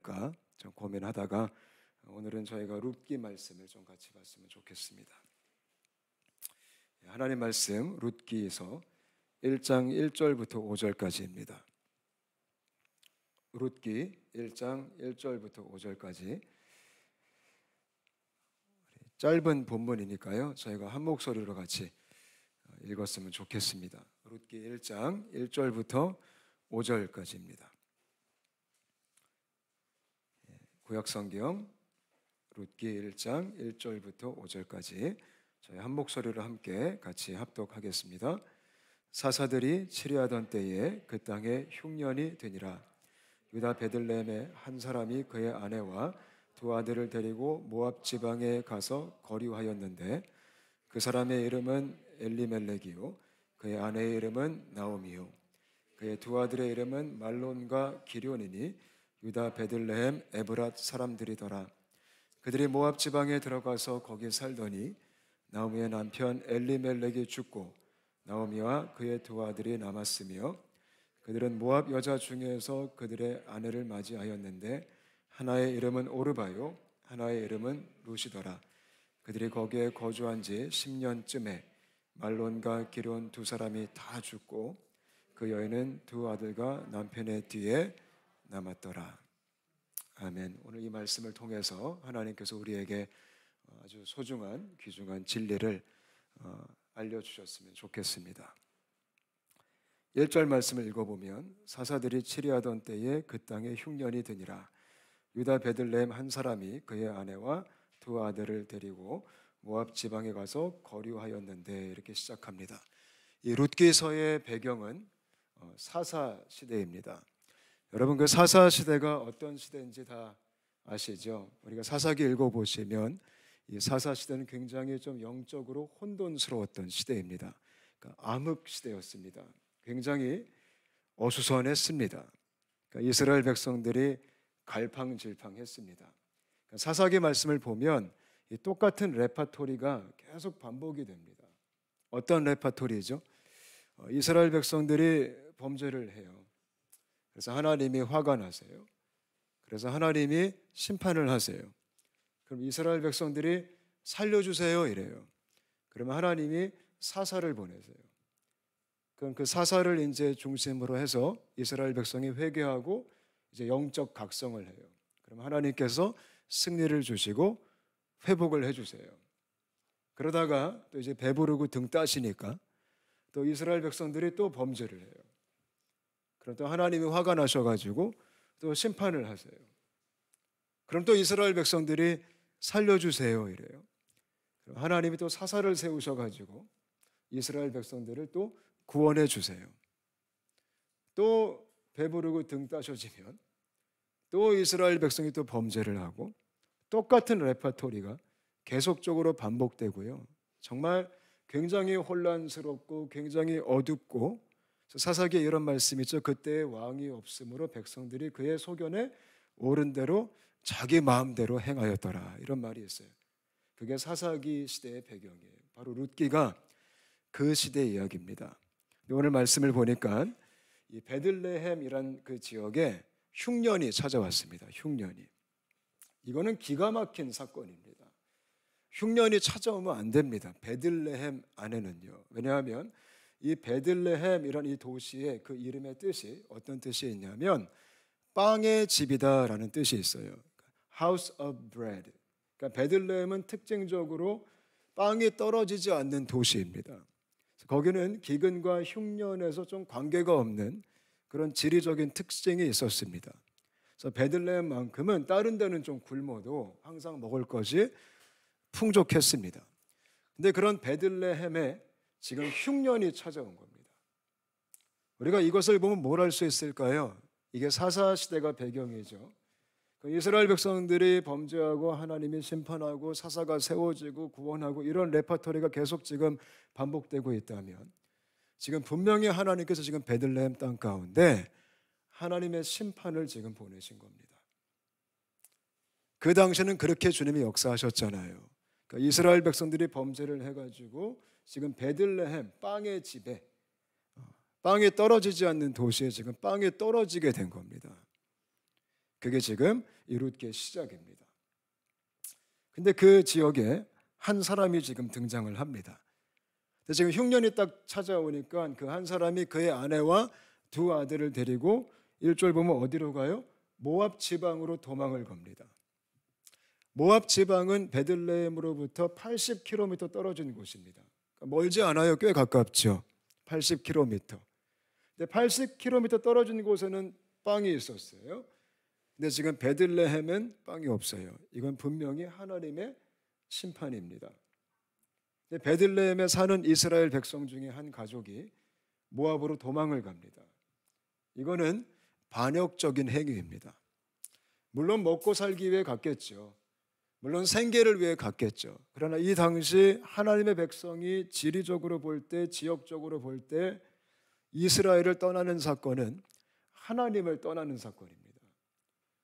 할까 좀 고민하다가 오늘은 저희가 룻기 말씀을 좀 같이 봤으면 좋겠습니다. 하나님 말씀 룻기에서 1장 1절부터 5절까지입니다. 룻기 1장 1절부터 5절까지 짧은 본문이니까요. 저희가 한 목소리로 같이 읽었으면 좋겠습니다. 룻기 1장 1절부터 5절까지입니다. 구약성경 룻기 1장 1절부터 5절까지 저희 한 목소리로 함께 같이 합독하겠습니다. 사사들이 치리하던 때에 그 땅에 흉년이 되니라. 유다 베들레헴의 한 사람이 그의 아내와 두 아들을 데리고 모압 지방에 가서 거류하였는데 그 사람의 이름은 엘리멜렉이요 그의 아내의 이름은 나오미요 그의 두 아들의 이름은 말론과 기럧이니 유다 베들레헴 에브랏 사람들이더라. 그들이 모압 지방에 들어가서 거기 살더니 나오미의 남편 엘리멜렉이 죽고 나오미와 그의 두 아들이 남았으며 그들은 모압 여자 중에서 그들의 아내를 맞이하였는데 하나의 이름은 오르바요 하나의 이름은 루시더라. 그들이 거기에 거주한 지 10년쯤에 말론과 기럧 두 사람이 다 죽고 그 여인은 두 아들과 남편의 뒤에 남았더라. 아멘. 오늘 이 말씀을 통해서 하나님께서 우리에게 아주 소중한 귀중한 진리를 알려주셨으면 좋겠습니다. 1절 말씀을 읽어보면 사사들이 치리하던 때에 그 땅에 흉년이 드니라. 유다 베들레헴 한 사람이 그의 아내와 두 아들을 데리고 모압 지방에 가서 거류하였는데 이렇게 시작합니다. 이 룻기서의 배경은 사사 시대입니다. 여러분 그 사사 시대가 어떤 시대인지 다 아시죠? 우리가 사사기 읽어보시면 이 사사 시대는 굉장히 좀 영적으로 혼돈스러웠던 시대입니다. 그러니까 암흑 시대였습니다. 굉장히 어수선했습니다. 그러니까 이스라엘 백성들이 갈팡질팡했습니다. 그러니까 사사기 말씀을 보면 이 똑같은 레파토리가 계속 반복이 됩니다. 어떤 레파토리죠? 이스라엘 백성들이 범죄를 해요. 그래서 하나님이 화가 나세요. 그래서 하나님이 심판을 하세요. 그럼 이스라엘 백성들이 살려주세요 이래요. 그러면 하나님이 사사를 보내세요. 그럼 그 사사를 이제 중심으로 해서 이스라엘 백성이 회개하고 이제 영적 각성을 해요. 그럼 하나님께서 승리를 주시고 회복을 해주세요. 그러다가 또 이제 배부르고 등 따시니까 또 이스라엘 백성들이 또 범죄를 해요. 그럼 또 하나님이 화가 나셔가지고 또 심판을 하세요. 그럼 또 이스라엘 백성들이 살려주세요 이래요. 그럼 하나님이 또 사사를 세우셔가지고 이스라엘 백성들을 또 구원해 주세요. 또 배부르고 등 따셔지면 또 이스라엘 백성이 또 범죄를 하고 똑같은 레파토리가 계속적으로 반복되고요. 정말 굉장히 혼란스럽고 굉장히 어둡고 사사기에 이런 말씀이 있죠. 그때의 왕이 없으므로 백성들이 그의 소견에 옳은 대로 자기 마음대로 행하였더라. 이런 말이 있어요. 그게 사사기 시대의 배경이에요. 바로 룻기가 그 시대의 이야기입니다. 오늘 말씀을 보니까 이 베들레헴이란 그 지역에 흉년이 찾아왔습니다. 흉년이. 이거는 기가 막힌 사건입니다. 흉년이 찾아오면 안 됩니다. 베들레헴 안에는요. 왜냐하면 이 베들레헴이란 이 도시의 그 이름의 뜻이 어떤 뜻이 있냐면 빵의 집이다라는 뜻이 있어요. House of Bread. 그러니까 베들레헴은 특징적으로 빵이 떨어지지 않는 도시입니다. 거기는 기근과 흉년에서 좀 관계가 없는 그런 지리적인 특징이 있었습니다. 그래서 베들레헴만큼은 다른 데는 좀 굶어도 항상 먹을 것이 풍족했습니다. 근데 그런 베들레헴에 지금 흉년이 찾아온 겁니다. 우리가 이것을 보면 뭘 알 수 있을까요? 이게 사사 시대가 배경이죠. 이스라엘 백성들이 범죄하고 하나님이 심판하고 사사가 세워지고 구원하고 이런 레파토리가 계속 지금 반복되고 있다면 지금 분명히 하나님께서 지금 베들레헴 땅 가운데 하나님의 심판을 지금 보내신 겁니다. 그 당시에는 그렇게 주님이 역사하셨잖아요. 그러니까 이스라엘 백성들이 범죄를 해가지고 지금 베들레헴 빵의 집에 빵이 떨어지지 않는 도시에 지금 빵이 떨어지게 된 겁니다. 그게 지금 이 룻기의 시작입니다. 근데 그 지역에 한 사람이 지금 등장을 합니다. 근데 지금 흉년이 딱 찾아오니까 그 한 사람이 그의 아내와 두 아들을 데리고 1절 보면 어디로 가요? 모압 지방으로 도망을 갑니다. 모압 지방은 베들레헴으로부터 80km 떨어진 곳입니다. 그러니까 멀지 않아요. 꽤 가깝죠. 80km. 근데 80km 떨어진 곳에는 빵이 있었어요. 근데 지금 베들레헴은 빵이 없어요. 이건 분명히 하나님의 심판입니다. 근데 베들레헴에 사는 이스라엘 백성 중에 한 가족이 모압으로 도망을 갑니다. 이거는 반역적인 행위입니다. 물론 먹고 살기 위해 갔겠죠. 물론 생계를 위해 갔겠죠. 그러나 이 당시 하나님의 백성이 지리적으로 볼 때, 지역적으로 볼 때 이스라엘을 떠나는 사건은 하나님을 떠나는 사건입니다.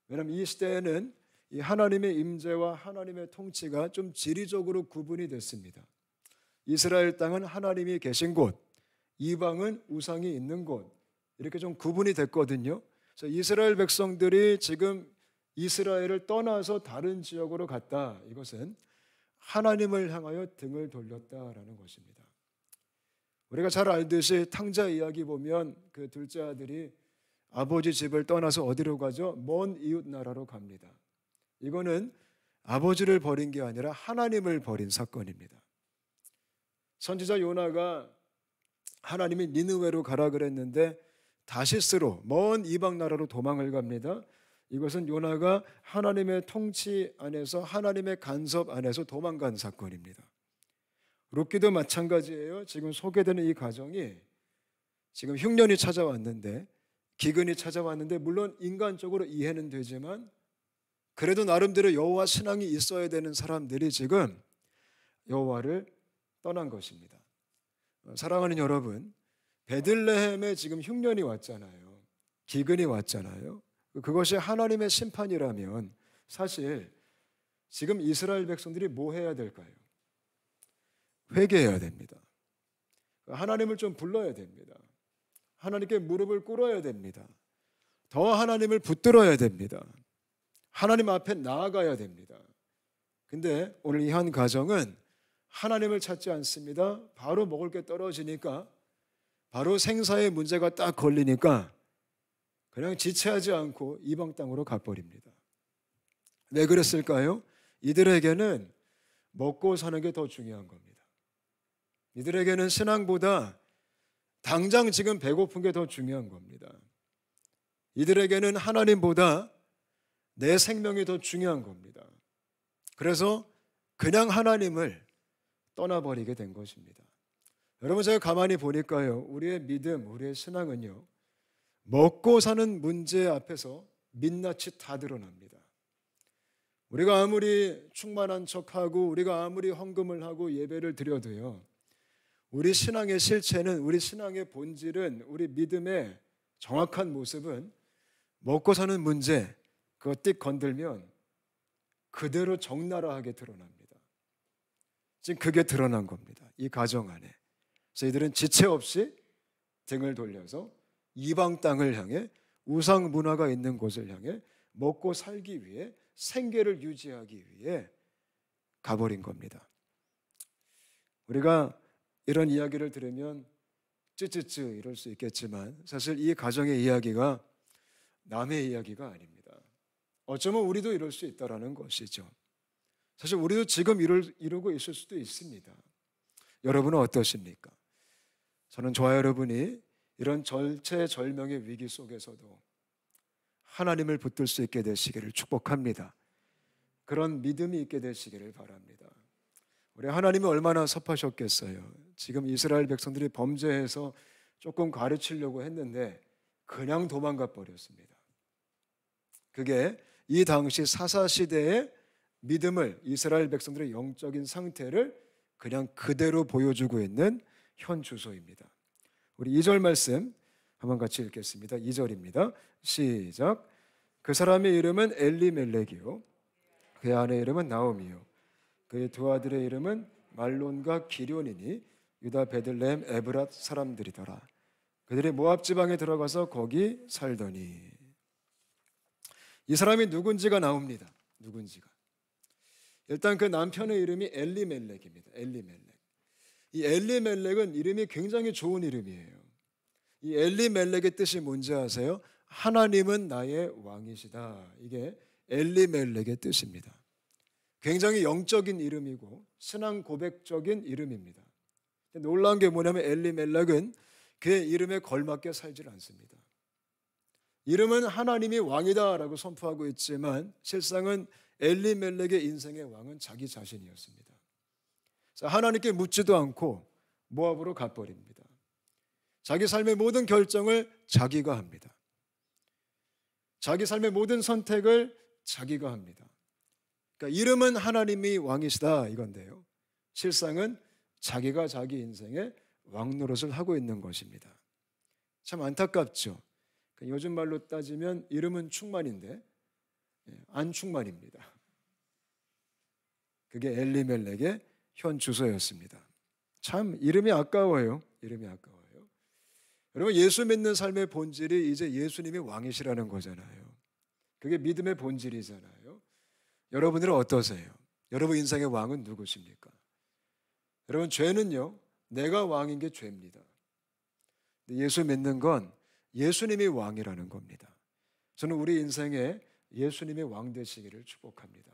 왜냐하면 이 시대에는 이 하나님의 임재와 하나님의 통치가 좀 지리적으로 구분이 됐습니다. 이스라엘 땅은 하나님이 계신 곳, 이방은 우상이 있는 곳, 이렇게 좀 구분이 됐거든요. 그래서 이스라엘 백성들이 지금 이스라엘을 떠나서 다른 지역으로 갔다. 이것은 하나님을 향하여 등을 돌렸다라는 것입니다. 우리가 잘 알듯이 탕자 이야기 보면 그 둘째 아들이 아버지 집을 떠나서 어디로 가죠? 먼 이웃 나라로 갑니다. 이거는 아버지를 버린 게 아니라 하나님을 버린 사건입니다. 선지자 요나가 하나님이 니느웨로 가라 그랬는데 다시스로 먼 이방 나라로 도망을 갑니다. 이것은 요나가 하나님의 통치 안에서 하나님의 간섭 안에서 도망간 사건입니다. 룻기도 마찬가지예요. 지금 소개되는 이 가정이 지금 흉년이 찾아왔는데 기근이 찾아왔는데 물론 인간적으로 이해는 되지만 그래도 나름대로 여호와 신앙이 있어야 되는 사람들이 지금 여호와를 떠난 것입니다. 사랑하는 여러분, 베들레헴에 지금 흉년이 왔잖아요. 기근이 왔잖아요. 그것이 하나님의 심판이라면 사실 지금 이스라엘 백성들이 뭐 해야 될까요? 회개해야 됩니다. 하나님을 좀 불러야 됩니다. 하나님께 무릎을 꿇어야 됩니다. 더 하나님을 붙들어야 됩니다. 하나님 앞에 나아가야 됩니다. 근데 오늘 이 한 가정은 하나님을 찾지 않습니다. 바로 먹을 게 떨어지니까, 바로 생사의 문제가 딱 걸리니까 그냥 지체하지 않고 이방 땅으로 가버립니다. 왜 그랬을까요? 이들에게는 먹고 사는 게 더 중요한 겁니다. 이들에게는 신앙보다 당장 지금 배고픈 게 더 중요한 겁니다. 이들에게는 하나님보다 내 생명이 더 중요한 겁니다. 그래서 그냥 하나님을 떠나버리게 된 것입니다. 여러분, 제가 가만히 보니까요, 우리의 믿음, 우리의 신앙은요, 먹고 사는 문제 앞에서 민낯이 다 드러납니다. 우리가 아무리 충만한 척하고 우리가 아무리 헌금을 하고 예배를 드려도요, 우리 신앙의 실체는, 우리 신앙의 본질은, 우리 믿음의 정확한 모습은 먹고 사는 문제, 그거 띡 건들면 그대로 적나라하게 드러납니다. 지금 그게 드러난 겁니다. 이 가정 안에. 그래서 이들은 지체 없이 등을 돌려서 이방 땅을 향해, 우상 문화가 있는 곳을 향해 먹고 살기 위해, 생계를 유지하기 위해 가버린 겁니다. 우리가 이런 이야기를 들으면 쯔쯔쯔 이럴 수 있겠지만 사실 이 가정의 이야기가 남의 이야기가 아닙니다. 어쩌면 우리도 이럴 수 있다는 것이죠. 사실 우리도 지금 이러고 있을 수도 있습니다. 여러분은 어떠십니까? 저는 저와 여러분이 이런 절체절명의 위기 속에서도 하나님을 붙들 수 있게 되시기를 축복합니다. 그런 믿음이 있게 되시기를 바랍니다. 우리 하나님이 얼마나 섭하셨겠어요. 지금 이스라엘 백성들이 범죄해서 조금 가르치려고 했는데 그냥 도망가 버렸습니다. 그게 이 당시 사사시대의 믿음을, 이스라엘 백성들의 영적인 상태를 그냥 그대로 보여주고 있는 현 주소입니다. 우리 2절 말씀 한번 같이 읽겠습니다. 2절입니다. 시작. 그 사람의 이름은 엘리멜렉이요 그의 아내 이름은 나오미요 그의 두 아들의 이름은 말론과 기련이니 유다 베들레헴 에브랏 사람들이더라. 그들이 모압 지방에 들어가서 거기 살더니. 이 사람이 누군지가 나옵니다. 누군지가. 일단 그 남편의 이름이 엘리멜렉입니다. 엘리멜렉. 이 엘리멜렉은 이름이 굉장히 좋은 이름이에요. 이 엘리멜렉의 뜻이 뭔지 아세요? 하나님은 나의 왕이시다. 이게 엘리멜렉의 뜻입니다. 굉장히 영적인 이름이고 신앙 고백적인 이름입니다. 놀라운 게 뭐냐면 엘리멜렉은 그의 이름에 걸맞게 살질 않습니다. 이름은 하나님이 왕이다라고 선포하고 있지만 실상은 엘리멜렉의 인생의 왕은 자기 자신이었습니다. 하나님께 묻지도 않고 모압으로 가버립니다. 자기 삶의 모든 결정을 자기가 합니다. 자기 삶의 모든 선택을 자기가 합니다. 그러니까 이름은 하나님이 왕이시다 이건데요. 실상은 자기가 자기 인생의 왕 노릇을 하고 있는 것입니다. 참 안타깝죠. 요즘 말로 따지면 이름은 충만인데 안충만입니다. 그게 엘리멜렉의 현 주소였습니다. 참 이름이 아까워요. 이름이 아까워요. 여러분 예수 믿는 삶의 본질이 이제 예수님이 왕이시라는 거잖아요. 그게 믿음의 본질이잖아요. 여러분들은 어떠세요? 여러분 인생의 왕은 누구십니까? 여러분 죄는요 내가 왕인 게 죄입니다. 예수 믿는 건 예수님이 왕이라는 겁니다. 저는 우리 인생에 예수님이 왕 되시기를 축복합니다.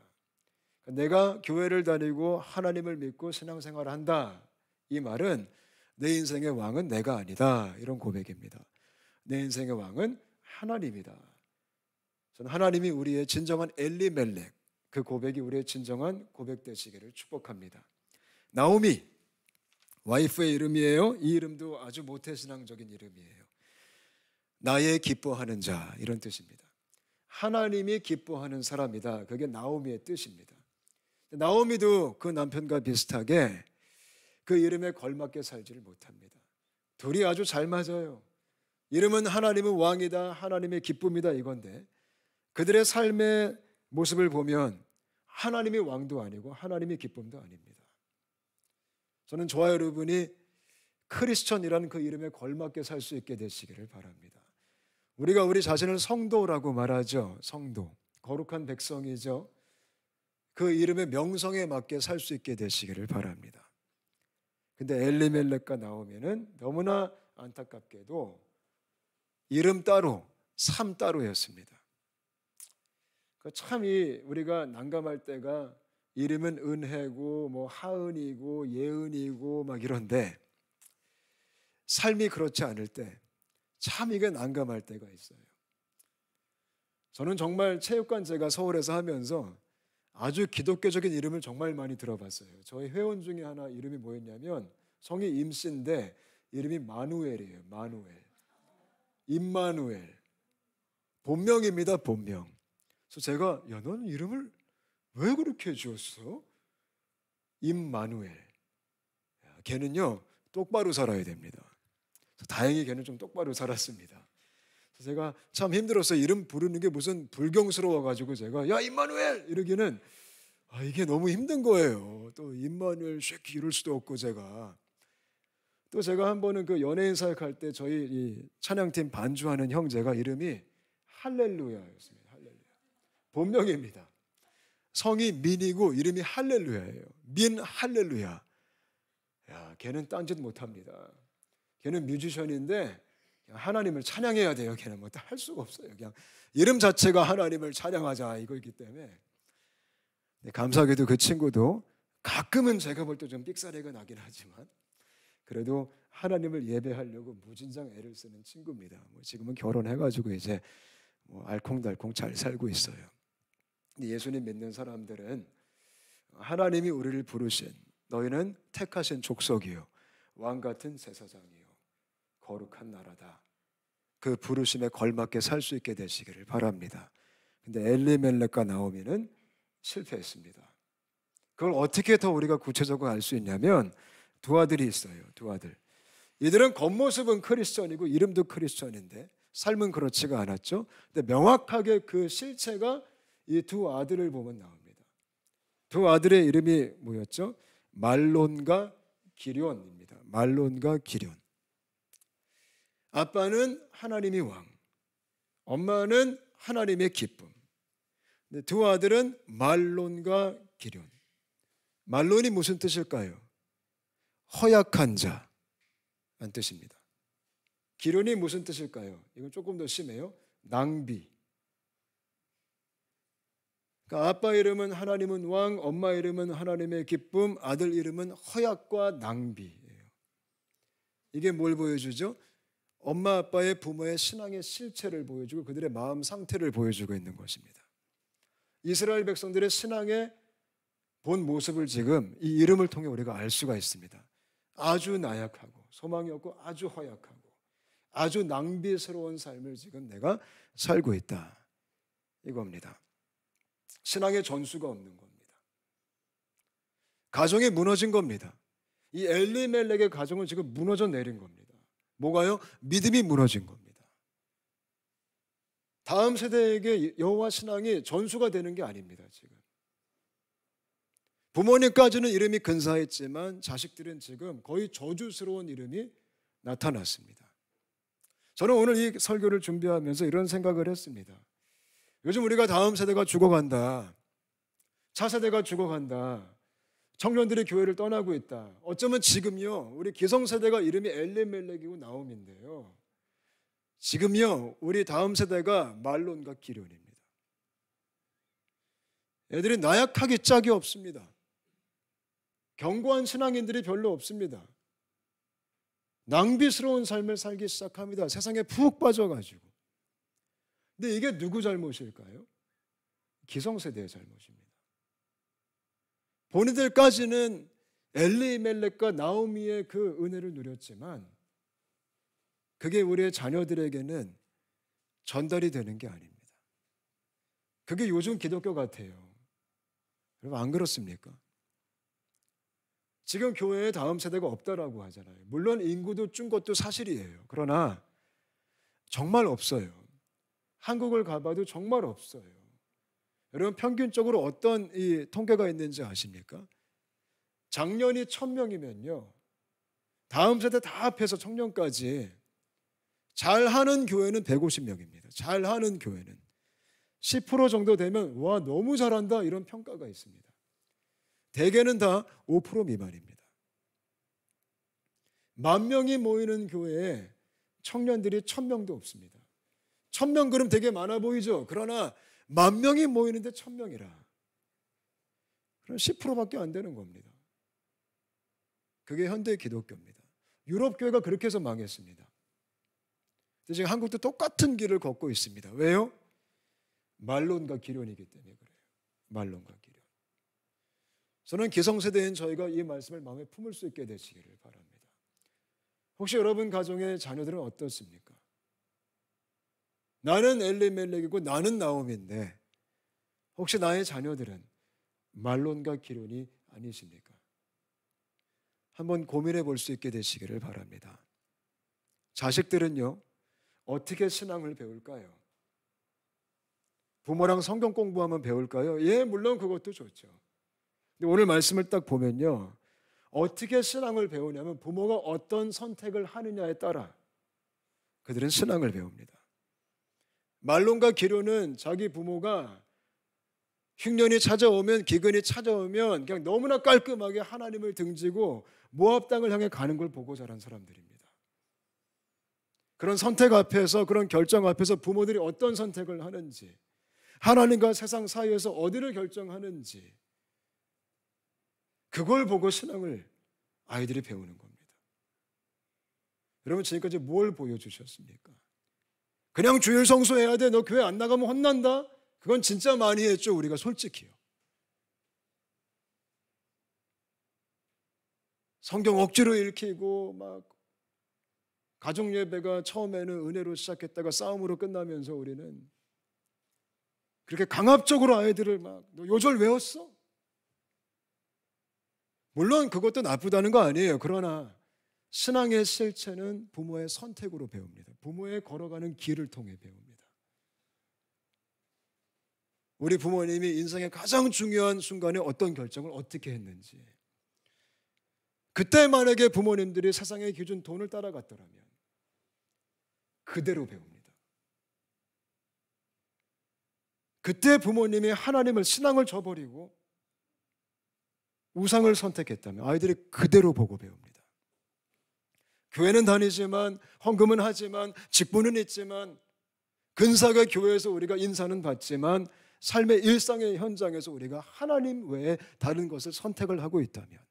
내가 교회를 다니고 하나님을 믿고 신앙생활을 한다. 이 말은 내 인생의 왕은 내가 아니다. 이런 고백입니다. 내 인생의 왕은 하나님이다. 저는 하나님이 우리의 진정한 엘리멜렉, 그 고백이 우리의 진정한 고백 되시기를 축복합니다. 나오미, 와이프의 이름이에요. 이 이름도 아주 모태신앙적인 이름이에요. 나의 기뻐하는 자 이런 뜻입니다. 하나님이 기뻐하는 사람이다. 그게 나오미의 뜻입니다. 나오미도 그 남편과 비슷하게 그 이름에 걸맞게 살지를 못합니다. 둘이 아주 잘 맞아요. 이름은 하나님은 왕이다, 하나님의 기쁨이다 이건데 그들의 삶의 모습을 보면 하나님이 왕도 아니고 하나님의 기쁨도 아닙니다. 저는 저와 여러분이 크리스천이라는 그 이름에 걸맞게 살 수 있게 되시기를 바랍니다. 우리가 우리 자신을 성도라고 말하죠. 성도, 거룩한 백성이죠. 그 이름의 명성에 맞게 살 수 있게 되시기를 바랍니다. 근데 엘리멜렉과 나오미는 너무나 안타깝게도 이름 따로, 삶 따로였습니다. 참 우리가 난감할 때가 이름은 은혜고 뭐 하은이고 예은이고 막 이런데 삶이 그렇지 않을 때 참 이게 난감할 때가 있어요. 저는 정말 체육관 제가 서울에서 하면서 아주 기독교적인 이름을 정말 많이 들어봤어요. 저희 회원 중에 하나 이름이 뭐였냐면 성이 임씨인데 이름이 마누엘이에요. 마누엘. 임마누엘. 본명입니다. 본명. 그래서 제가 야 너는 이름을 왜 그렇게 지었어? 임마누엘. 걔는요 똑바로 살아야 됩니다. 다행히 걔는 좀 똑바로 살았습니다. 그래서 제가 참 힘들었어요. 이름 부르는 게 무슨 불경스러워가지고 제가 야 임마누엘 이러기는 이게 너무 힘든 거예요. 또 임마누엘 쉐키 이럴 수도 없고 제가 한 번은 그 연예인 사역할 때 저희 이 찬양팀 반주하는 형제가 이름이 할렐루야였습니다. 할렐루야. 본명입니다. 성이 민이고 이름이 할렐루야예요. 민 할렐루야. 야, 걔는 딴짓 못합니다. 걔는 뮤지션인데 하나님을 찬양해야 돼요. 걔는 뭐 할 수가 없어요. 그냥 이름 자체가 하나님을 찬양하자 이거이기 때문에. 감사하게도 그 친구도 가끔은 제가 볼 때 좀 삑사리가 나긴 하지만 그래도 하나님을 예배하려고 무진장 애를 쓰는 친구입니다. 지금은 결혼해가지고 이제 알콩달콩 잘 살고 있어요. 예수님 믿는 사람들은 하나님이 우리를 부르신 너희는 택하신 족속이요 왕 같은 제사장이요 거룩한 나라다. 그 부르심에 걸맞게 살 수 있게 되시기를 바랍니다. 근데 엘리멜렉과 나오미는 실패했습니다. 그걸 어떻게 더 우리가 구체적으로 알 수 있냐면 두 아들이 있어요. 두 아들. 이들은 겉모습은 크리스천이고 이름도 크리스천인데 삶은 그렇지가 않았죠. 근데 명확하게 그 실체가 이 두 아들을 보면 나옵니다. 두 아들의 이름이 뭐였죠? 말론과 기럨입니다. 말론과 기럨. 아빠는 하나님이 왕, 엄마는 하나님의 기쁨. 두 아들은 말론과 기럐. 말론이 무슨 뜻일까요? 허약한 자란 뜻입니다. 기럐이 무슨 뜻일까요? 이건 조금 더 심해요. 낭비. 그러니까 아빠 이름은 하나님은 왕, 엄마 이름은 하나님의 기쁨, 아들 이름은 허약과 낭비예요. 이게 뭘 보여주죠? 엄마 아빠의 부모의 신앙의 실체를 보여주고 그들의 마음 상태를 보여주고 있는 것입니다. 이스라엘 백성들의 신앙의 본 모습을 지금 이 이름을 통해 우리가 알 수가 있습니다. 아주 나약하고 소망이 없고 아주 허약하고 아주 낭비스러운 삶을 지금 내가 살고 있다, 이겁니다. 신앙의 전수가 없는 겁니다. 가정이 무너진 겁니다. 이 엘리멜렉의 가정은 지금 무너져 내린 겁니다. 뭐가요? 믿음이 무너진 겁니다. 다음 세대에게 여호와 신앙이 전수가 되는 게 아닙니다. 지금 부모님까지는 이름이 근사했지만 자식들은 지금 거의 저주스러운 이름이 나타났습니다. 저는 오늘 이 설교를 준비하면서 이런 생각을 했습니다. 요즘 우리가 다음 세대가 죽어간다, 차세대가 죽어간다, 청년들이 교회를 떠나고 있다. 어쩌면 지금요 우리 기성세대가 이름이 엘리멜렉이고 나홈인데요, 지금요 우리 다음 세대가 말론과 기럐입니다. 애들이 나약하기 짝이 없습니다. 견고한 신앙인들이 별로 없습니다. 낭비스러운 삶을 살기 시작합니다. 세상에 푹 빠져가지고. 근데 이게 누구 잘못일까요? 기성세대의 잘못입니다. 본인들까지는 엘리멜렉과 나오미의 그 은혜를 누렸지만 그게 우리의 자녀들에게는 전달이 되는 게 아닙니다. 그게 요즘 기독교 같아요. 여러분 안 그렇습니까? 지금 교회에 다음 세대가 없다라고 하잖아요. 물론 인구도 준 것도 사실이에요. 그러나 정말 없어요. 한국을 가봐도 정말 없어요. 여러분 평균적으로 어떤 이 통계가 있는지 아십니까? 작년이 1000명이면요 다음 세대 다 합해서 청년까지 잘하는 교회는 150명입니다. 잘하는 교회는 10% 정도 되면 와 너무 잘한다 이런 평가가 있습니다. 대개는 다 5% 미만입니다. 10,000명이 모이는 교회에 청년들이 1000명도 없습니다. 1000명 그럼 되게 많아 보이죠? 그러나 10,000명이 모이는데 1000명이라. 그럼 10%밖에 안 되는 겁니다. 그게 현대 기독교입니다. 유럽 교회가 그렇게 해서 망했습니다. 지금 한국도 똑같은 길을 걷고 있습니다. 왜요? 말론과 기럐이기 때문에 그래요. 말론과 기럐. 저는 기성세대인 저희가 이 말씀을 마음에 품을 수 있게 되시기를 바랍니다. 혹시 여러분 가정의 자녀들은 어떻습니까? 나는 엘리멜렉이고 나는 나홈인데 혹시 나의 자녀들은 말론과 기럐이 아니십니까? 한번 고민해 볼 수 있게 되시기를 바랍니다. 자식들은요 어떻게 신앙을 배울까요? 부모랑 성경 공부하면 배울까요? 예, 물론 그것도 좋죠. 근데 오늘 말씀을 딱 보면요 어떻게 신앙을 배우냐면 부모가 어떤 선택을 하느냐에 따라 그들은 신앙을 배웁니다. 말론과 기럐은 자기 부모가 흉년이 찾아오면 기근이 찾아오면 그냥 너무나 깔끔하게 하나님을 등지고 모압 땅을 향해 가는 걸 보고 자란 사람들입니다. 그런 선택 앞에서 그런 결정 앞에서 부모들이 어떤 선택을 하는지 하나님과 세상 사이에서 어디를 결정하는지 그걸 보고 신앙을 아이들이 배우는 겁니다. 여러분 지금까지 뭘 보여주셨습니까? 그냥 주일 성수해야 돼. 너 교회 안 나가면 혼난다. 그건 진짜 많이 했죠. 우리가 솔직히요. 성경 억지로 읽히고 막 가족 예배가 처음에는 은혜로 시작했다가 싸움으로 끝나면서 우리는 그렇게 강압적으로 아이들을 막 너 요절 외웠어? 물론 그것도 나쁘다는 거 아니에요. 그러나 신앙의 실체는 부모의 선택으로 배웁니다. 부모의 걸어가는 길을 통해 배웁니다. 우리 부모님이 인생의 가장 중요한 순간에 어떤 결정을 어떻게 했는지 그때 만약에 부모님들이 세상의 기준 돈을 따라갔더라면 그대로 배웁니다. 그때 부모님이 하나님을, 신앙을 저버리고 우상을 선택했다면 아이들이 그대로 보고 배웁니다. 교회는 다니지만, 헌금은 하지만, 직분은 있지만, 근사하게 교회에서 우리가 인사는 받지만 삶의 일상의 현장에서 우리가 하나님 외에 다른 것을 선택을 하고 있다면,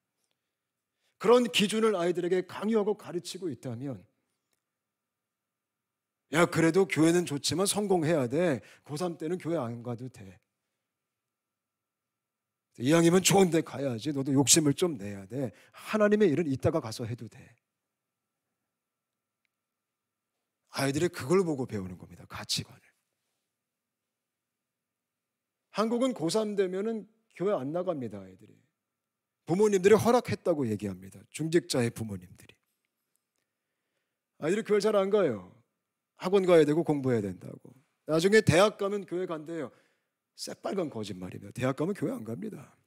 그런 기준을 아이들에게 강요하고 가르치고 있다면, 야, 그래도 교회는 좋지만 성공해야 돼. 고3 때는 교회 안 가도 돼. 이왕이면 좋은 데 가야지. 너도 욕심을 좀 내야 돼. 하나님의 일은 이따가 가서 해도 돼. 아이들이 그걸 보고 배우는 겁니다. 가치관을. 한국은 고3 되면은 교회 안 나갑니다. 아이들이. 부모님들이 허락했다고 얘기합니다. 중직자의 부모님들이. 아이들이 교회 잘 안 가요. 학원 가야 되고 공부해야 된다고. 나중에 대학 가면 교회 간대요. 새빨간 거짓말이며 대학 가면 교회 안 갑니다.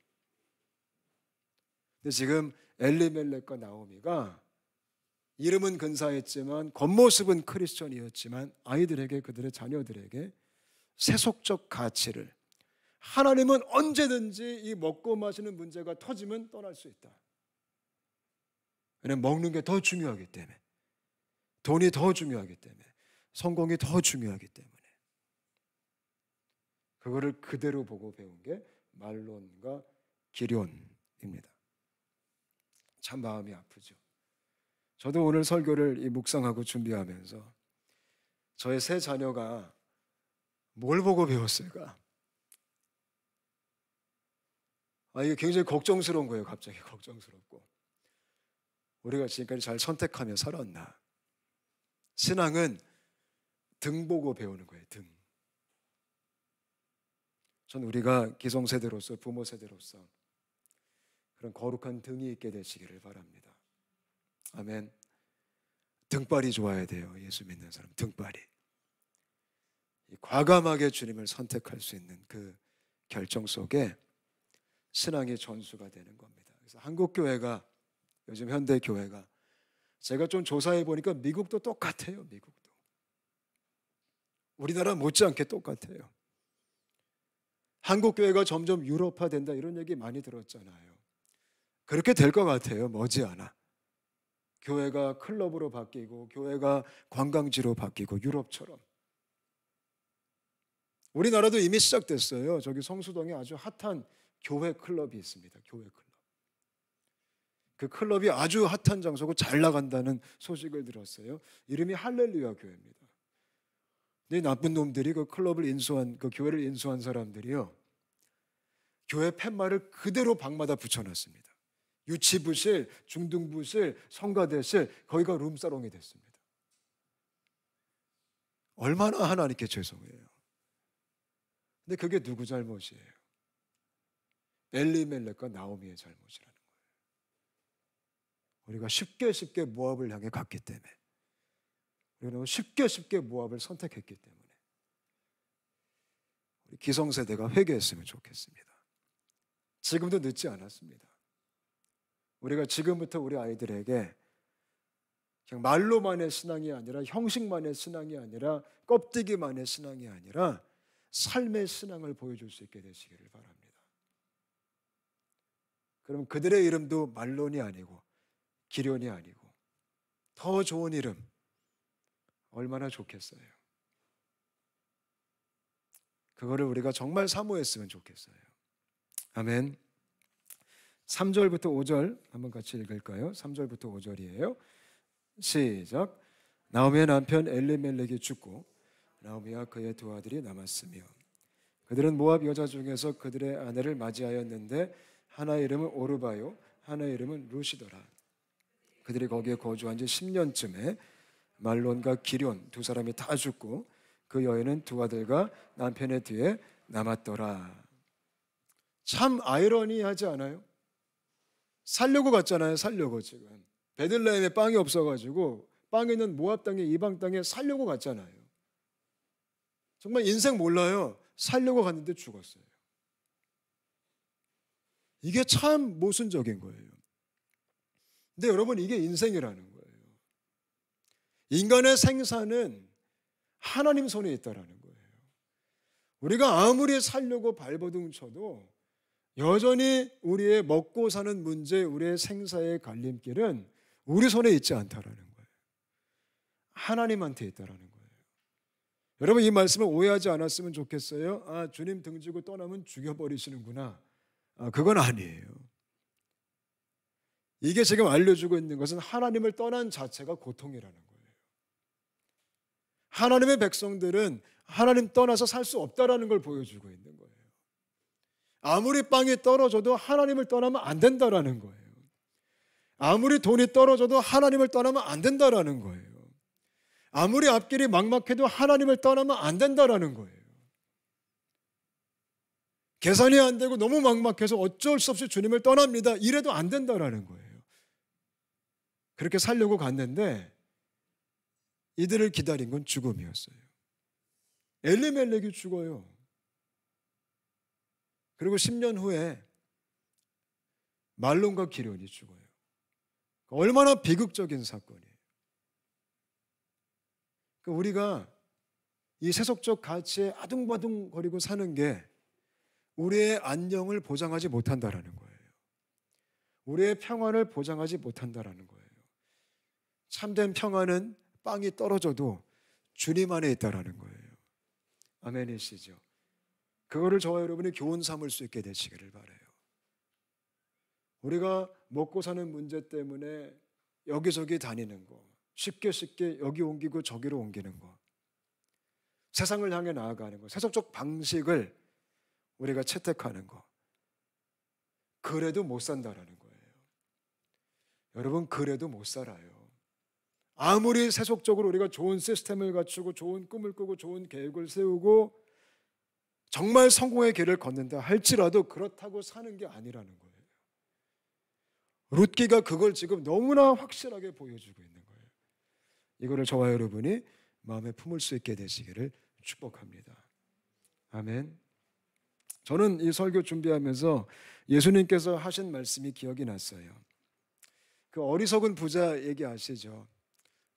근데 지금 엘리멜렉과 나오미가 이름은 근사했지만 겉모습은 크리스천이었지만 아이들에게, 그들의 자녀들에게 세속적 가치를, 하나님은 언제든지 이 먹고 마시는 문제가 터지면 떠날 수 있다. 왜냐하면 먹는 게 더 중요하기 때문에, 돈이 더 중요하기 때문에, 성공이 더 중요하기 때문에, 그거를 그대로 보고 배운 게 말론과 기련입니다. 참 마음이 아프죠. 저도 오늘 설교를 묵상하고 준비하면서 저의 세 자녀가 뭘 보고 배웠을까? 이게 굉장히 걱정스러운 거예요. 갑자기 걱정스럽고. 우리가 지금까지 잘 선택하며 살았나? 신앙은 등 보고 배우는 거예요. 등. 전 우리가 기성세대로서, 부모 세대로서 그런 거룩한 등이 있게 되시기를 바랍니다. 아멘. 등발이 좋아야 돼요. 예수 믿는 사람 등발이. 과감하게 주님을 선택할 수 있는 그 결정 속에 신앙의 전수가 되는 겁니다. 그래서 한국 교회가, 요즘 현대 교회가, 제가 좀 조사해 보니까 미국도 똑같아요. 미국도. 우리나라 못지않게 똑같아요. 한국 교회가 점점 유럽화 된다 이런 얘기 많이 들었잖아요. 그렇게 될 것 같아요. 머지않아. 교회가 클럽으로 바뀌고 교회가 관광지로 바뀌고 유럽처럼. 우리나라도 이미 시작됐어요. 저기 성수동에 아주 핫한 교회 클럽이 있습니다. 교회 클럽. 그 클럽이 아주 핫한 장소고 잘 나간다는 소식을 들었어요. 이름이 할렐루야 교회입니다. 근데 나쁜 놈들이 그 클럽을 인수한, 그 교회를 인수한 사람들이요, 교회 팻말을 그대로 방마다 붙여놨습니다. 유치부실, 중등부실, 성가대실, 거기가 룸사롱이 됐습니다. 얼마나 하나님께 죄송해요. 근데 그게 누구 잘못이에요? 엘리멜렉과 나오미의 잘못이라는 거예요. 우리가 쉽게 모압을 향해 갔기 때문에, 우리가 쉽게 모압을 선택했기 때문에 우리 기성세대가 회개했으면 좋겠습니다. 지금도 늦지 않았습니다. 우리가 지금부터 우리 아이들에게 그냥 말로만의 신앙이 아니라, 형식만의 신앙이 아니라, 껍데기만의 신앙이 아니라 삶의 신앙을 보여줄 수 있게 되시기를 바랍니다. 그럼 그들의 이름도 말론이 아니고 기련이 아니고 더 좋은 이름, 얼마나 좋겠어요. 그거를 우리가 정말 사모했으면 좋겠어요. 아멘. 3절부터 5절 한번 같이 읽을까요? 3절부터 5절이에요. 시작. 나오미의 남편 엘리멜렉이 죽고 나오미와 그의 두 아들이 남았으며 그들은 모압 여자 중에서 그들의 아내를 맞이하였는데 하나의 이름은 오르바요, 하나의 이름은 루시더라. 그들이 거기에 거주한 지 10년쯤에 말론과 기련 두 사람이 다 죽고 그 여인은 두 아들과 남편의 뒤에 남았더라. 참 아이러니하지 않아요? 살려고 갔잖아요. 살려고. 지금 베들레헴에 빵이 없어가지고 빵 있는 모압 땅에, 이방 땅에 살려고 갔잖아요. 정말 인생 몰라요. 살려고 갔는데 죽었어요. 이게 참 모순적인 거예요. 근데 여러분, 이게 인생이라는 거예요. 인간의 생사는 하나님 손에 있다라는 거예요. 우리가 아무리 살려고 발버둥 쳐도 여전히 우리의 먹고 사는 문제, 우리의 생사의 갈림길은 우리 손에 있지 않다라는 거예요. 하나님한테 있다라는 거예요. 여러분, 이 말씀을 오해하지 않았으면 좋겠어요. 아, 주님 등지고 떠나면 죽여버리시는구나. 그건 아니에요. 이게 지금 알려주고 있는 것은 하나님을 떠난 자체가 고통이라는 거예요. 하나님의 백성들은 하나님 떠나서 살 수 없다라는 걸 보여주고 있는 거예요. 아무리 빵이 떨어져도 하나님을 떠나면 안 된다라는 거예요. 아무리 돈이 떨어져도 하나님을 떠나면 안 된다라는 거예요. 아무리 앞길이 막막해도 하나님을 떠나면 안 된다라는 거예요. 계산이 안 되고 너무 막막해서 어쩔 수 없이 주님을 떠납니다. 이래도 안 된다라는 거예요. 그렇게 살려고 갔는데 이들을 기다린 건 죽음이었어요. 엘리멜렉이 죽어요. 그리고 10년 후에 말론과 기련이 죽어요. 얼마나 비극적인 사건이에요. 우리가 이 세속적 가치에 아둥바둥거리고 사는 게 우리의 안녕을 보장하지 못한다라는 거예요. 우리의 평안을 보장하지 못한다라는 거예요. 참된 평안은 빵이 떨어져도 주님 안에 있다라는 거예요. 아멘이시죠? 그거를 저와 여러분이 교훈 삼을 수 있게 되시기를 바라요. 우리가 먹고 사는 문제 때문에 여기저기 다니는 거, 쉽게 여기 옮기고 저기로 옮기는 거, 세상을 향해 나아가는 거, 세속적 방식을 우리가 채택하는 거, 그래도 못 산다라는 거예요. 여러분, 그래도 못 살아요. 아무리 세속적으로 우리가 좋은 시스템을 갖추고 좋은 꿈을 꾸고 좋은 계획을 세우고 정말 성공의 길을 걷는다 할지라도 그렇다고 사는 게 아니라는 거예요. 룻기가 그걸 지금 너무나 확실하게 보여주고 있는 거예요. 이거를 저와 여러분이 마음에 품을 수 있게 되시기를 축복합니다. 아멘. 저는 이 설교 준비하면서 예수님께서 하신 말씀이 기억이 났어요. 그 어리석은 부자 얘기 아시죠?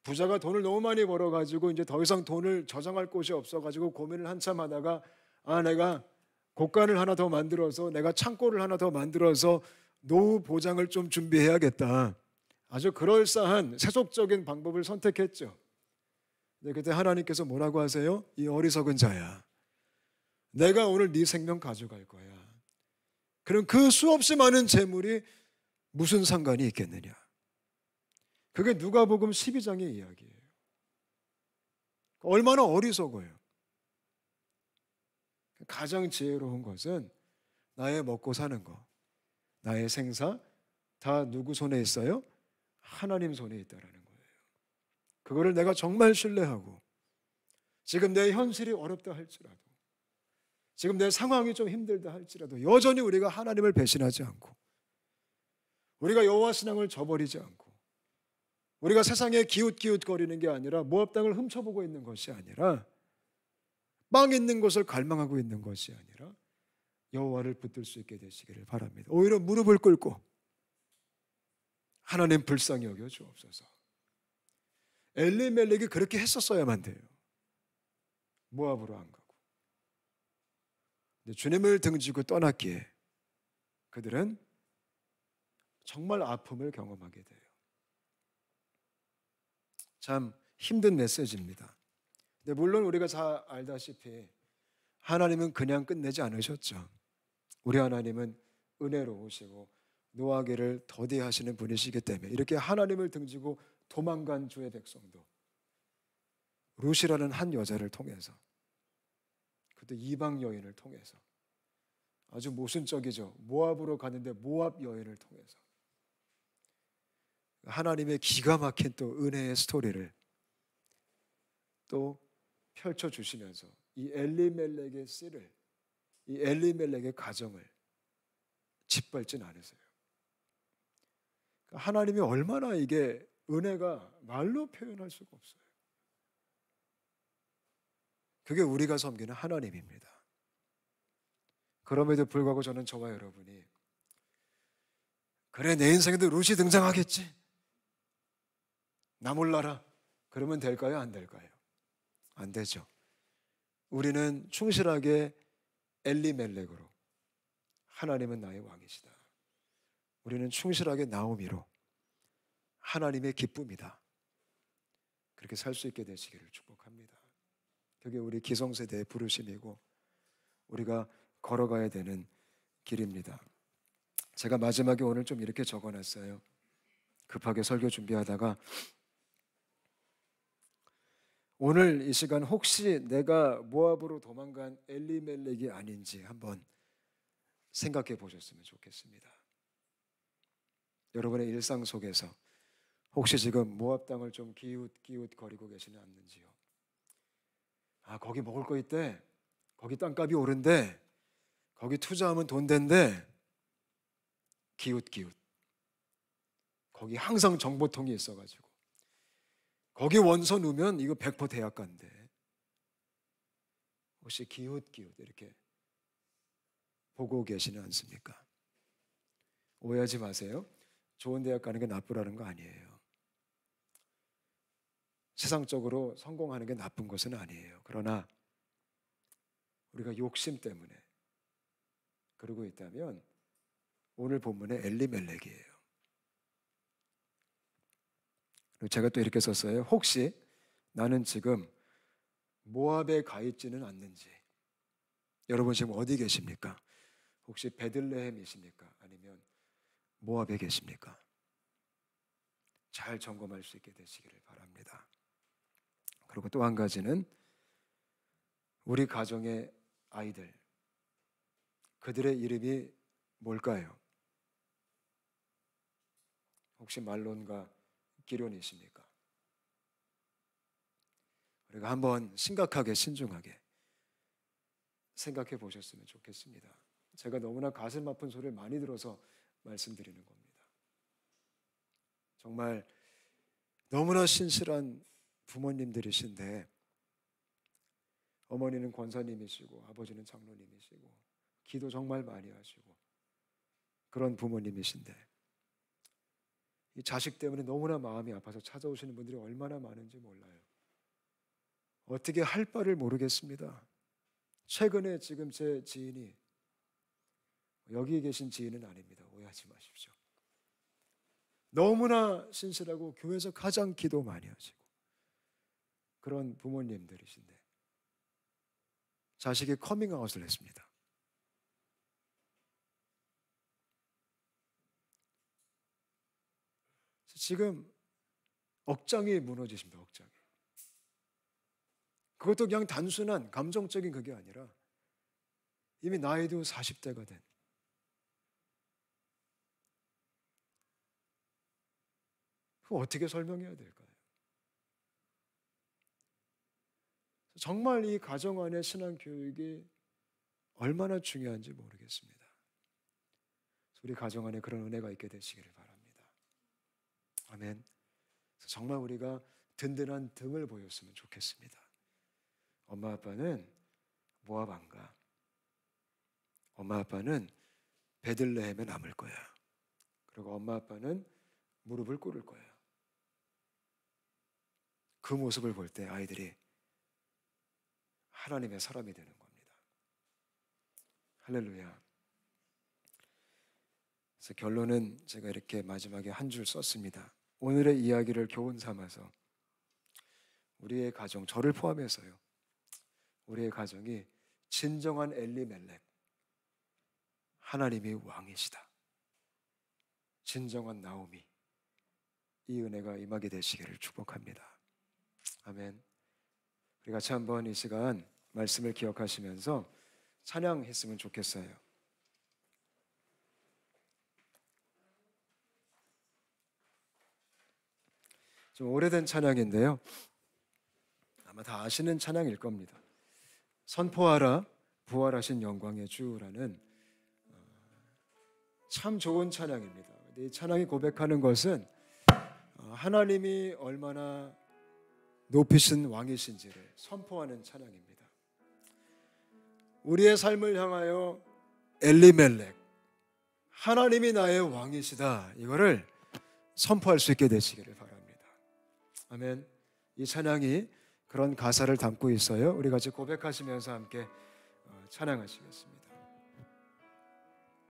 부자가 돈을 너무 많이 벌어가지고 이제 더 이상 돈을 저장할 곳이 없어가지고 고민을 한참 하다가 내가 곡간을 하나 더 만들어서 내가 창고를 하나 더 만들어서 노후 보장을 좀 준비해야겠다. 아주 그럴싸한 세속적인 방법을 선택했죠. 근데 그때 하나님께서 뭐라고 하세요? 이 어리석은 자야, 내가 오늘 네 생명 가져갈 거야. 그럼 그 수없이 많은 재물이 무슨 상관이 있겠느냐? 그게 누가복음 12장의 이야기예요. 얼마나 어리석어요. 가장 지혜로운 것은 나의 먹고 사는 거, 나의 생사 다 누구 손에 있어요? 하나님 손에 있다라는 거예요. 그거를 내가 정말 신뢰하고 지금 내 현실이 어렵다 할지라도, 지금 내 상황이 좀 힘들다 할지라도 여전히 우리가 하나님을 배신하지 않고, 우리가 여호와 신앙을 저버리지 않고, 우리가 세상에 기웃기웃거리는 게 아니라 모압 땅을 훔쳐보고 있는 것이 아니라, 빵 있는 것을 갈망하고 있는 것이 아니라 여호와를 붙들 수 있게 되시기를 바랍니다. 오히려 무릎을 꿇고 하나님 불쌍히 여겨 주옵소서. 엘리멜렉이 그렇게 했었어야만 돼요. 모압으로 안 가고. 근데 주님을 등지고 떠났기에 그들은 정말 아픔을 경험하게 돼요. 참 힘든 메시지입니다. 근데 물론 우리가 잘 알다시피 하나님은 그냥 끝내지 않으셨죠. 우리 하나님은 은혜로우시고 노하기를 더디하시는 분이시기 때문에 이렇게 하나님을 등지고 도망간 주의 백성도 룻이라는 한 여자를 통해서, 그것도 이방 여인을 통해서, 아주 모순적이죠. 모압으로 가는데 모압 여인을 통해서 하나님의 기가 막힌 또 은혜의 스토리를 또 펼쳐주시면서 이 엘리멜렉의 씨를, 이 엘리멜렉의 가정을 짓밟진 않으세요. 하나님이 얼마나 이게 은혜가 말로 표현할 수가 없어요. 그게 우리가 섬기는 하나님입니다. 그럼에도 불구하고 저는 저와 여러분이 그래 내 인생에도 룻이 등장하겠지, 나 몰라라, 그러면 될까요? 안 될까요? 안 되죠. 우리는 충실하게 엘리멜렉으로 하나님은 나의 왕이시다. 우리는 충실하게 나오미로 하나님의 기쁨이다. 그렇게 살 수 있게 되시기를 축복합니다. 그게 우리 기성세대의 부르심이고 우리가 걸어가야 되는 길입니다. 제가 마지막에 오늘 좀 이렇게 적어놨어요. 급하게 설교 준비하다가 오늘 이 시간 혹시 내가 모압으로 도망간 엘리멜렉이 아닌지 한번 생각해 보셨으면 좋겠습니다. 여러분의 일상 속에서 혹시 지금 모압 땅을 좀 기웃거리고 계시는 않는지요? 아, 거기 먹을 거 있대. 거기 땅값이 오른데. 거기 투자하면 돈 된대. 기웃. 거기 항상 정보통이 있어가지고. 거기 원서 넣으면 이거 100% 대학 간대. 혹시 기웃 이렇게 보고 계시는 않습니까? 오해하지 마세요. 좋은 대학 가는 게 나쁘라는 거 아니에요. 세상적으로 성공하는 게 나쁜 것은 아니에요. 그러나 우리가 욕심 때문에 그러고 있다면 오늘 본문의 엘리멜렉이에요. 그리고 제가 또 이렇게 썼어요. 혹시 나는 지금 모압에 가 있지는 않는지. 여러분 지금 어디 계십니까? 혹시 베들레헴이십니까? 아니면 모압에 계십니까? 잘 점검할 수 있게 되시기를 바랍니다. 그리고 또 한 가지는 우리 가정의 아이들, 그들의 이름이 뭘까요? 혹시 말론과 기련이십니까? 우리가 한번 심각하게 신중하게 생각해 보셨으면 좋겠습니다. 제가 너무나 가슴 아픈 소리를 많이 들어서 말씀드리는 겁니다. 정말 너무나 신실한 부모님들이신데 어머니는 권사님이시고 아버지는 장로님이시고 기도 정말 많이 하시고 그런 부모님이신데 이 자식 때문에 너무나 마음이 아파서 찾아오시는 분들이 얼마나 많은지 몰라요. 어떻게 할 바를 모르겠습니다. 최근에 지금 제 지인이, 여기 계신 지인은 아닙니다. 오해하지 마십시오. 너무나 신실하고 교회에서 가장 기도 많이 하시고 그런 부모님들이신데 자식이 커밍아웃을 했습니다. 지금 억장이 무너지십니다. 억장이. 그것도 그냥 단순한 감정적인 그게 아니라 이미 나이도 40대가 된 그거 어떻게 설명해야 될까요? 정말 이 가정 안의 신앙 교육이 얼마나 중요한지 모르겠습니다. 우리 가정 안에 그런 은혜가 있게 되시기를 바랍니다. 아멘. 정말 우리가 든든한 등을 보였으면 좋겠습니다. 엄마 아빠는 모압 안 가. 엄마 아빠는 베들레헴에 남을 거야. 그리고 엄마 아빠는 무릎을 꿇을 거야. 그 모습을 볼 때 아이들이 하나님의 사람이 되는 겁니다. 할렐루야. 그래서 결론은 제가 이렇게 마지막에 한 줄 썼습니다. 오늘의 이야기를 교훈 삼아서 우리의 가정, 저를 포함해서요, 우리의 가정이 진정한 엘리멜렉, 하나님이 왕이시다, 진정한 나오미, 이 은혜가 임하게 되시기를 축복합니다. 아멘. 우리 같이 한번 이 시간 말씀을 기억하시면서 찬양했으면 좋겠어요. 좀 오래된 찬양인데요, 아마 다 아시는 찬양일 겁니다. 선포하라 부활하신 영광의 주라는 참 좋은 찬양입니다. 이 찬양이 고백하는 것은 하나님이 얼마나 높이신 왕이신지를 선포하는 찬양입니다. 우리의 삶을 향하여 엘리멜렉, 하나님이 나의 왕이시다, 이거를 선포할 수 있게 되시기를 바랍니다. 아멘. 이 찬양이 그런 가사를 담고 있어요. 우리 같이 고백하시면서 함께 찬양하시겠습니다.